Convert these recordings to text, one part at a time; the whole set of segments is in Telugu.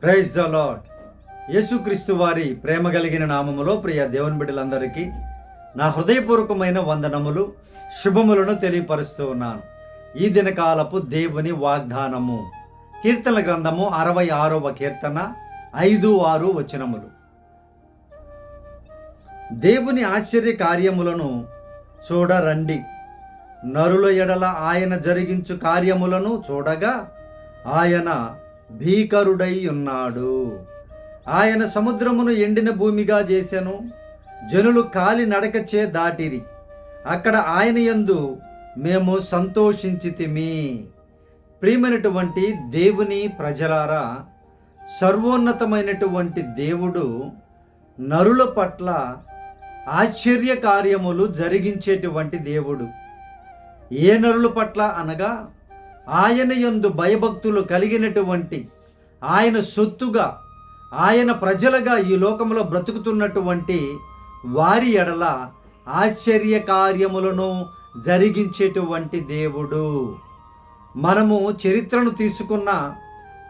Praise the lord. యేసుక్రీస్తు వారి ప్రేమ కలిగిన నామములో ప్రియ దేవుని బిడ్డలందరికీ నా హృదయపూర్వకమైన వందనములు, శుభములను తెలియపరుస్తూ ఉన్నాను. ఈ దినకాలపు దేవుని వాగ్దానము కీర్తనల గ్రంథము 66వ కీర్తన 5-6 వచనములు. దేవుని ఆశ్చర్య కార్యములను చూడరండి, నరుల ఎడల ఆయన జరిగించు కార్యములను చూడగా ఆయన భీకరుడై ఉన్నాడు. ఆయన సముద్రమును ఎండిన భూమిగా చేసెను, జనులు కాలి నడకచే దాటిరి. అక్కడ ఆయన యందు మేము సంతోషించితిమి. ప్రియమైనటువంటి దేవుని ప్రజలారా, సర్వోన్నతమైనటువంటి దేవుడు నరుల పట్ల ఆశ్చర్య కార్యములు జరిగించేటువంటి దేవుడు. ఏ నరుల పట్ల అనగా ఆయన యందు భయభక్తులు కలిగినటువంటి, ఆయన సొత్తుగా, ఆయన ప్రజలుగా ఈ లోకంలో బ్రతుకుతున్నటువంటి వారి ఎడల ఆశ్చర్య కార్యములను జరిగించేటువంటి దేవుడు. మనము చరిత్రను తీసుకున్న,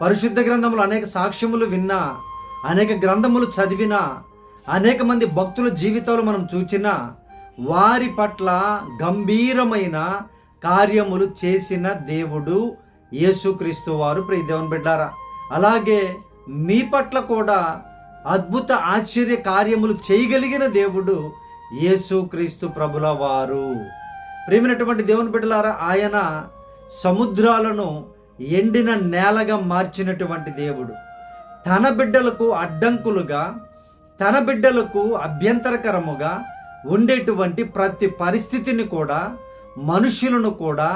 పరిశుద్ధ గ్రంథములు అనేక సాక్ష్యములు విన్నా, అనేక గ్రంథములు చదివినా, అనేక మంది భక్తుల జీవితాలు మనం చూచినా, వారి పట్ల గంభీరమైన కార్యములు చేసిన దేవుడు యేసుక్రీస్తు వారు. ప్రియ దేవుని బిడ్డారా, అలాగే మీ పట్ల కూడా అద్భుత ఆశ్చర్య కార్యములు చేయగలిగిన దేవుడు యేసుక్రీస్తు ప్రభుల వారు. ప్రియమైనటువంటి దేవుని బిడ్డలారా, ఆయన సముద్రాలను ఎండిన నేలగా మార్చినటువంటి దేవుడు. తన బిడ్డలకు అడ్డంకులుగా, తన బిడ్డలకు అభ్యంతరకరముగా ఉండేటువంటి ప్రతి పరిస్థితిని కూడా, మనుషులను కూడా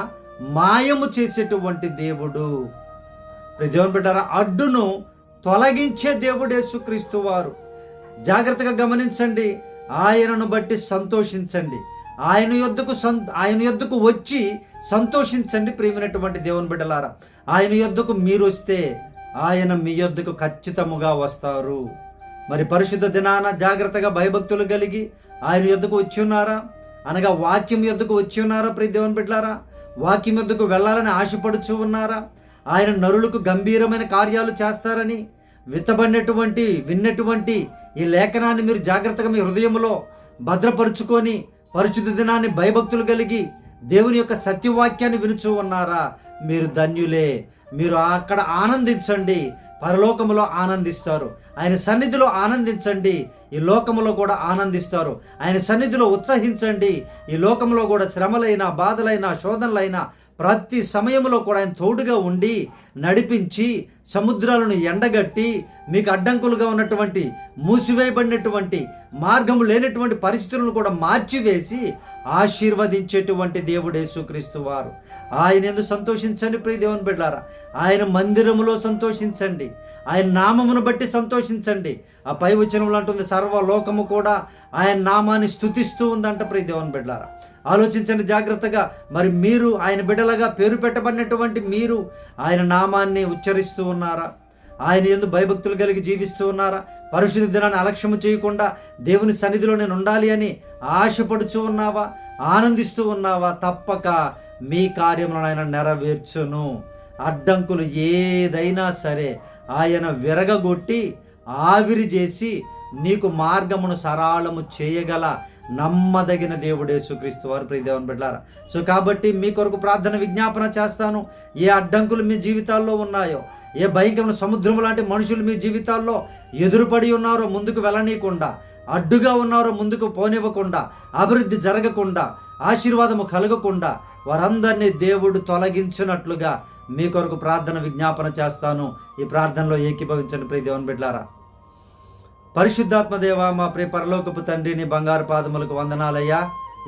మాయము చేసేటువంటి దేవుడు. దేవుని బిడ్డారా, అడ్డును తొలగించే దేవుడు యేసుక్రీస్తు వారు. జాగ్రత్తగా గమనించండి, ఆయనను బట్టి సంతోషించండి, ఆయన యొద్దకు వచ్చి సంతోషించండి. ప్రియమైనటువంటి దేవుని బిడ్డలారా, ఆయన యొద్దకు మీరు వస్తే ఆయన మీ యొద్దకు ఖచ్చితముగా వస్తారు. మరి పరిశుద్ధ దినాన జాగ్రత్తగా భయభక్తులు కలిగి ఆయన యొద్దకు వచ్చి ఉన్నారా? అనగా వాక్యం యొద్దకు వచ్చి ఉన్నారా? ప్రియ దేవుని బిడ్డలారా, వాక్యం యొద్దకు వెళ్ళాలని ఆశపడుచు ఉన్నారా? ఆయన నరులకు గంభీరమైన కార్యాలు చేస్తారని విన్నటువంటి ఈ లేఖనాన్ని మీరు జాగ్రత్తగా మీ హృదయంలో భద్రపరుచుకొని పరిశుద్ధ దినాన్ని భయభక్తులు కలిగి దేవుని యొక్క సత్యవాక్యాన్ని వినుచూ ఉన్నారా? మీరు ధన్యులే. మీరు అక్కడ ఆనందించండి, పరలోకములో ఆనందిస్తారు. ఆయన సన్నిధిలో ఆనందించండి, ఈ లోకములో కూడా ఆనందిస్తారు. ఆయన సన్నిధిలో ఉత్సహించండి, ఈ లోకంలో కూడా శ్రమలైన, బాధలైన, శోధనలైన ప్రతి సమయంలో కూడా ఆయన తోడుగా ఉండి నడిపించి, సముద్రాలను ఎండగట్టి, మీకు అడ్డంకులుగా ఉన్నటువంటి, మూసివేయబడినటువంటి, మార్గము లేనటువంటి పరిస్థితులను కూడా మార్చివేసి ఆశీర్వదించేటువంటి దేవుడు యేసుక్రీస్తు వారు. ఆయన ఎందుకు సంతోషించండి ప్రియ దేవుని బిడ్డలారా, ఆయన మందిరములో సంతోషించండి, ఆయన నామమును బట్టి సంతోషించండి. ఆ పై వచనంలో అంటుంది, సర్వలోకము కూడా ఆయన నామాన్ని స్తుతిస్తూ ఉందంట. ప్రియ దేవుని బిడ్డలారా, ఆలోచించండి జాగ్రత్తగా. మరి మీరు ఆయన బిడ్డలుగా పేరు పెట్టబడినటువంటి మీరు ఆయన నామాన్ని ఉచ్చరిస్తూ ఉన్నారా? ఆయన యందు భయభక్తులు కలిగి జీవిస్తూ ఉన్నారా? పరిశుద్ధ దినాన్ని అలక్ష్యము చేయకుండా దేవుని సన్నిధిలో నేను ఉండాలి అని ఆశపడుచూ ఉన్నావా? ఆనందిస్తూ ఉన్నావా? తప్పక మీ కార్యములను ఆయన నెరవేర్చును. అడ్డంకులు ఏదైనా సరే ఆయన విరగగొట్టి ఆవిరి చేసి నీకు మార్గమును సరళము చేయగల నమ్మదగిన దేవుడు యేసుక్రీస్తు వారు. ప్రియ దేవుని బిడ్డలారా, సో కాబట్టి మీ కొరకు ప్రార్థన విజ్ఞాపన చేస్తాను. ఏ అడ్డంకులు మీ జీవితాల్లో ఉన్నాయో, ఏ భయంకరమైన సముద్రం లాంటి మనుషులు మీ జీవితాల్లో ఎదురుపడి ఉన్నారో, ముందుకు వెళ్ళనీయకుండా, అడ్డుగా ఉన్నారో ముందుకు పోనివ్వకుండా, అభివృద్ధి జరగకుండా, ఆశీర్వాదము కలగకుండా వారందరినీ దేవుడు తొలగించినట్లుగా మీ కొరకు ప్రార్థన విజ్ఞాపన చేస్తాను. ఈ ప్రార్థనలో ఏకీభవించండి ప్రియ దేవుని బిడ్డలారా. పరిశుద్ధాత్మ దేవ, మా ప్రియ పరలోకపు తండ్రి, నీ బంగారు పాదములకు వందనాలయ్యా.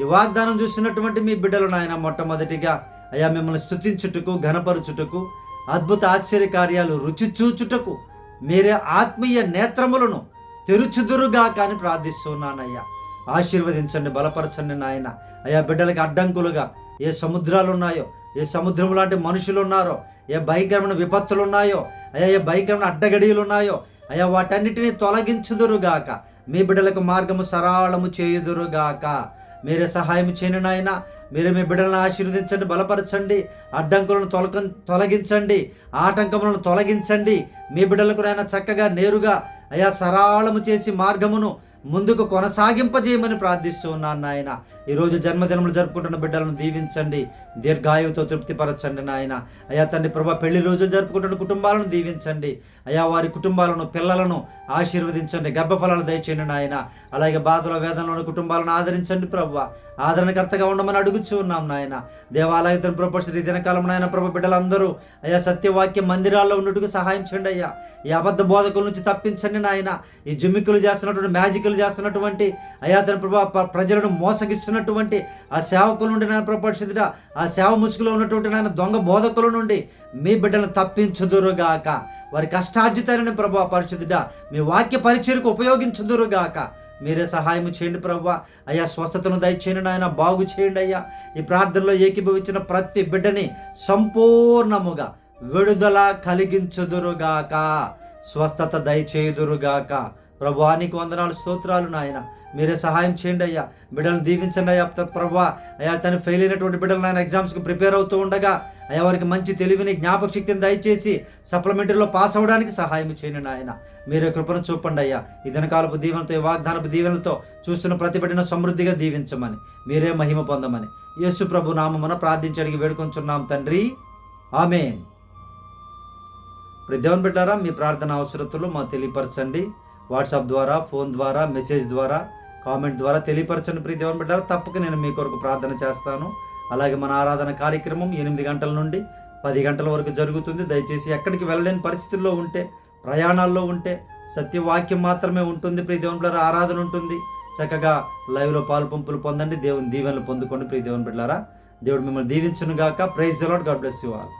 ఈ వాగ్దానం చూస్తున్నటువంటి మీ బిడ్డలు నాయన, మొట్టమొదటిగా అయ్యా మిమ్మల్ని స్తుతించుటకు, ఘనపరచుటకు, అద్భుత ఆశ్చర్య కార్యాలు రుచి చూచుటకు మీరే ఆత్మీయ నేత్రములను తెరుచుదురుగా కానీ ప్రార్థిస్తున్నానయ్యా. ఆశీర్వదించండి, బలపరచండి నాయన. అయ్యా బిడ్డలకి అడ్డంకులుగా ఏ సముద్రాలు ఉన్నాయో, ఏ సముద్రం లాంటి మనుషులు ఉన్నారో, ఏ భయంకరమైన విపత్తులు ఉన్నాయో, అయ్యా ఏ భయంకరమైన అడ్డగడియలు ఉన్నాయో, అయ్యా వాటన్నిటినీ తొలగించుదురుగాక, మీ బిడ్డలకు మార్గము సరళము చేయుదురుగాక. మీరే సహాయం చేయను నాయన. మీరే మీ బిడ్డలను ఆశీర్వదించండి, బలపరచండి, అడ్డంకులను తొలగించండి, ఆటంకములను తొలగించండి. మీ బిడ్డలకు నాయన చక్కగా నేరుగా అయా సరళము చేసి మార్గమును ముందుకు కొనసాగింపజేయమని ప్రార్థిస్తూ ఉన్నాను నాయన. ఈరోజు జన్మదినములు జరుపుకుంటున్న బిడ్డలను దీవించండి, దీర్ఘాయువుతో తృప్తిపరచండి నాయన. అయా తండ్రి ప్రభా, పెళ్లి రోజులు జరుపుకుంటున్న కుటుంబాలను దీవించండి అయా. వారి కుటుంబాలను, పిల్లలను ఆశీర్వదించండి, గర్భఫలాలు దయచేయండి నాయన. అలాగే బాధల వేదనలోని కుటుంబాలను ఆదరించండి ప్రభు, ఆదరణకర్తగా ఉండమని అడుగుచూ ఉన్నాం నాయన. దేవాలయ తన ప్రపంచ దినకాలం నాయన ప్రభు, బిడ్డలందరూ అయా సత్యవాక్య మందిరాల్లో ఉన్నట్టుకు సహాయం చేయండి అయ్యా. ఈ అబద్ధ బోధకుల నుంచి తప్పించండి నాయన. ఈ జిమ్మికులు చేస్తున్నటువంటి, మ్యాజిక్లు చేస్తున్నటువంటి అయా తన ప్రభు, ప్రజలను మోసగిస్తున్నటువంటి ఆ సేవకుల నుండి నాయన ప్రపంచ ఆ సేవ ముసుగులో ఉన్నటువంటి నాయన దొంగ బోధకుల నుండి మీ బిడ్డలను తప్పించుదురుగాక. వారి కష్టార్జితాన్ని ప్రభు పరిశుద్ధుడా మీ వాక్య పరిచయకు ఉపయోగించుదురుగాక. మీరే సహాయం చేయండి ప్రభు. అయ్యా స్వస్థతను దయచేయండి నాయన, బాగు చేయండి అయ్యా. ఈ ప్రార్థనలో ఏకీభవించిన ప్రతి బిడ్డని సంపూర్ణముగా విడుదల కలిగించుదురుగాక, స్వస్థత దయచేయుదురుగాక. ప్రభువానికి వందనాలు, స్తోత్రాలు నాయన. మీరే సహాయం చేయండి అయ్యా. బిడ్డలను దీవించండి అయ్యా ప్రభు. అయ్యా తను ఫెయిల్ అయినటువంటి బిడ్డలు నాయన ఎగ్జామ్స్కి ప్రిపేర్ అవుతూ ఉండగా అయ్యా వారికి మంచి తెలివిని, జ్ఞాపక శక్తిని దయచేసి సప్లిమెంటరీలో పాస్ అవ్వడానికి సహాయం చేయండి నాయన. మీరే కృపను చూపండి అయ్యా. ఈ దినకాలపు దీవెనతో, ఈ వాగ్దానపు దీవెనలతో చూస్తున్న ప్రతి బిడ్డను సమృద్ధిగా దీవించమని, మీరే మహిమ పొందమని యేసు ప్రభు నామమున ప్రార్థించి అడిగి వేడుకొంచున్నాం తండ్రి, ఆమేన్. ఇప్పుడు దేవుని బిడ్డారా, మీ ప్రార్థన అవసరతలు మాకు తెలియపరచండి. వాట్సాప్ ద్వారా, ఫోన్ ద్వారా, మెసేజ్ ద్వారా, కామెంట్ ద్వారా తెలియపరచండి. ప్రియ దేవుని బిడ్డారా, తప్పక నేను మీ కొరకు ప్రార్థన చేస్తాను. అలాగే మన ఆరాధన కార్యక్రమం 8 గంటల నుండి 10 గంటల వరకు జరుగుతుంది. దయచేసి ఎక్కడికి వెళ్ళలేని పరిస్థితుల్లో ఉంటే, ప్రయాణాల్లో ఉంటే, సత్యవాక్యం మాత్రమే ఉంటుంది. ప్రియ దేవుని బిడ్డారా, ఆరాధన ఉంటుంది. చక్కగా లైవ్లో పాలు పంపులు పొందండి, దేవుని దీవెనలు పొందుకోండి. ప్రియ దేవుని బిడ్డారా, దేవుడు మిమ్మల్ని దీవించును గాక. Praise the Lord. God bless you all.